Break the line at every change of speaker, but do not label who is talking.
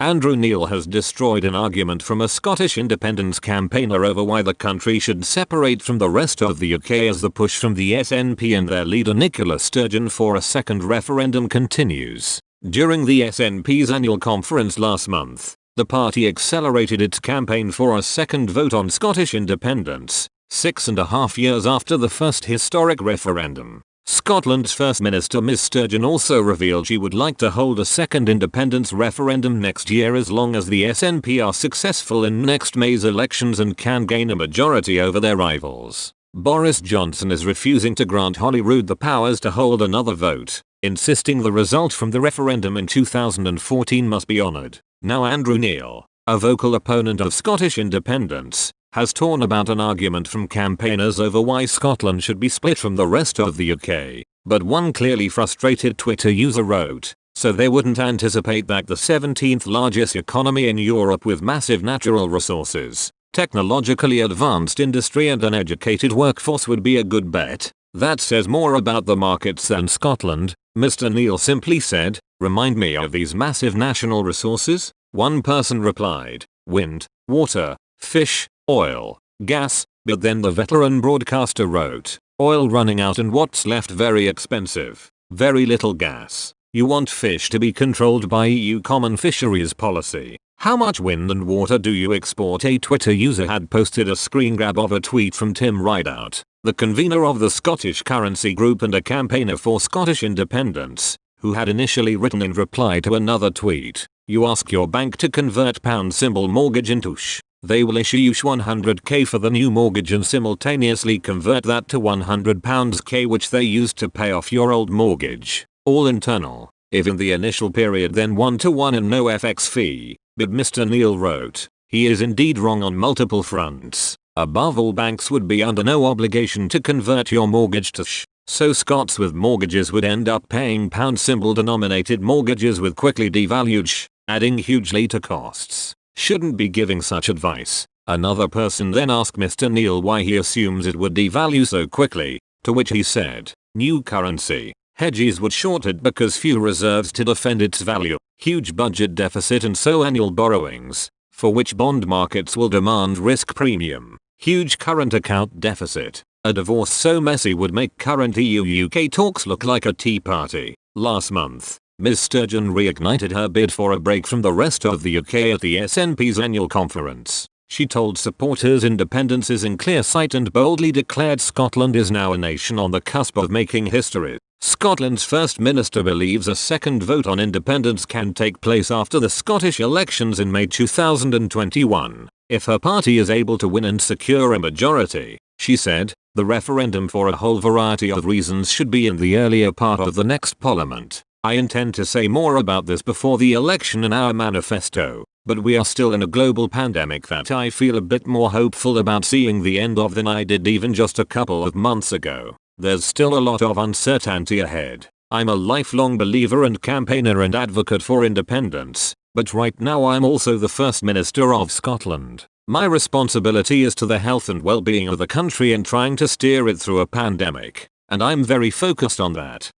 Andrew Neil has destroyed an argument from a Scottish independence campaigner over why the country should separate from the rest of the UK as the push from the SNP and their leader Nicola Sturgeon for a second referendum continues. During the SNP's annual conference last month, the party accelerated its campaign for a second vote on Scottish independence, 6.5 years after the first historic referendum. Scotland's First Minister Ms Sturgeon also revealed she would like to hold a second independence referendum next year as long as the SNP are successful in next May's elections and can gain a majority over their rivals. Boris Johnson is refusing to grant Holyrood the powers to hold another vote, insisting the result from the referendum in 2014 must be honoured. Now Andrew Neil, a vocal opponent of Scottish independence, has torn about an argument from campaigners over why Scotland should be split from the rest of the UK, but one clearly frustrated Twitter user wrote, so they wouldn't anticipate that the 17th largest economy in Europe with massive natural resources, technologically advanced industry and an educated workforce would be a good bet. That says more about the markets than Scotland, Mr. Neil simply said. Remind me of these massive national resources? One person replied, wind, water, fish, oil, gas, but then the veteran broadcaster wrote, oil running out and what's left very expensive, very little gas. You want fish to be controlled by EU common fisheries policy. How much wind and water do you export? A Twitter user had posted a screen grab of a tweet from Tim Rideout, the convener of the Scottish Currency Group and a campaigner for Scottish independence, who had initially written in reply to another tweet, you ask your bank to convert pound symbol mortgage into SH. They will issue you 100k for the new mortgage and simultaneously convert that to £100k which they used to pay off your old mortgage. All internal. If in the initial period then 1-to-1 and no FX fee. But Mr. Neil wrote, he is indeed wrong on multiple fronts. Above all, banks would be under no obligation to convert your mortgage to SH. So Scots with mortgages would end up paying pound symbol denominated mortgages with quickly devalued SH, adding hugely to costs. Shouldn't be giving such advice. Another person then asked Mr. Neil why he assumes it would devalue so quickly, to which he said, new currency. Hedges would short it because few reserves to defend its value, huge budget deficit and so annual borrowings, for which bond markets will demand risk premium, huge current account deficit. A divorce so messy would make current EU-UK talks look like a tea party. Last month, Ms Sturgeon reignited her bid for a break from the rest of the UK at the SNP's annual conference. She told supporters independence is in clear sight and boldly declared Scotland is now a nation on the cusp of making history. Scotland's First Minister believes a second vote on independence can take place after the Scottish elections in May 2021, if her party is able to win and secure a majority. She said, the referendum for a whole variety of reasons should be in the earlier part of the next parliament. I intend to say more about this before the election in our manifesto, but we are still in a global pandemic that I feel a bit more hopeful about seeing the end of than I did even just a couple of months ago. There's still a lot of uncertainty ahead. I'm a lifelong believer and campaigner and advocate for independence, but right now I'm also the First Minister of Scotland. My responsibility is to the health and well-being of the country and trying to steer it through a pandemic, and I'm very focused on that.